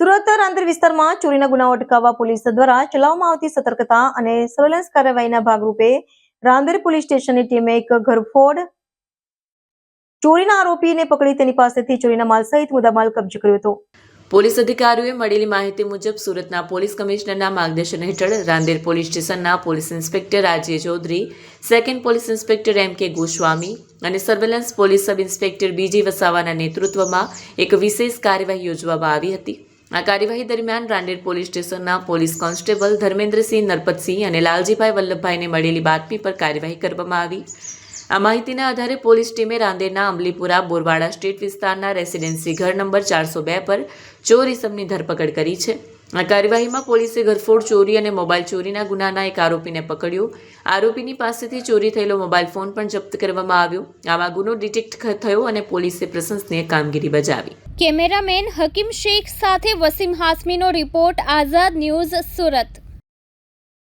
સુરત રાંદેર વિસ્તારમાં ચોરીના ગુનાઓ અટકાવવા પોલીસ દ્વારા ચલાવવામાં આવતી સતર્કતા અને સર્વેલન્સ કાર્યવાહીના ભાગરૂપે રાંદેર પોલીસ સ્ટેશનની ટીમે એક ઘરફોડ ચોરીના આરોપીને પકડી તેની પાસેથી ચોરીના માલ સહિત મુદ્દામાલ કબજે કર્યો હતો. પોલીસ અધિકારીઓએ મળેલી માહિતી મુજબ સુરતના પોલીસ કમિશનરના માર્ગદર્શન હેઠળ રાંદેર પોલીસ સ્ટેશનના police inspector Rajya Chaudhari, second police inspector M.K. Goswami અને surveillance police sub inspector B.J. વસાવાના નેતૃત્વમાં એક વિશેષ કાર્યવાહી યોજવામાં આવી હતી. આ કાર્યવાહી દરમિયાન રાંદેર પોલીસ સ્ટેશનના પોલીસ કોન્સ્ટેબલ ધર્મેન્દ્રસિંહ નરપતસિંહ અને લાલજીભાઈ વલ્લભભાઈને મળેલી બાતમી પર કાર્યવાહી કરવામાં આવી. આ માહિતીના આધારે પોલીસ ટીમે રાંદેરના અમલીપુરા બોરવાડા સ્ટ્રીટ વિસ્તારના રેસિડેન્સી ઘર નંબર 402 પર ચોર ઇસમની ધરપકડ કરી છે. આ કાર્યવાહીમાં પોલીસે ઘરફોડ ચોરી અને મોબાઈલ ચોરીના ગુનાના એક આરોપીને પકડ્યો. આરોપીની પાસેથી ચોરી થયેલો મોબાઈલ ફોન પણ જપ્ત કરવામાં આવ્યો. આમાં ગુનો ડિટેક્ટ થયો અને પોલીસે પ્રશંસનીય કામગીરી બજાવી. કેમેરામેન હકીમ શેખ સાથે વસીમ હાસમીનો રિપોર્ટ, આઝાદ ન્યૂઝ, સુરત.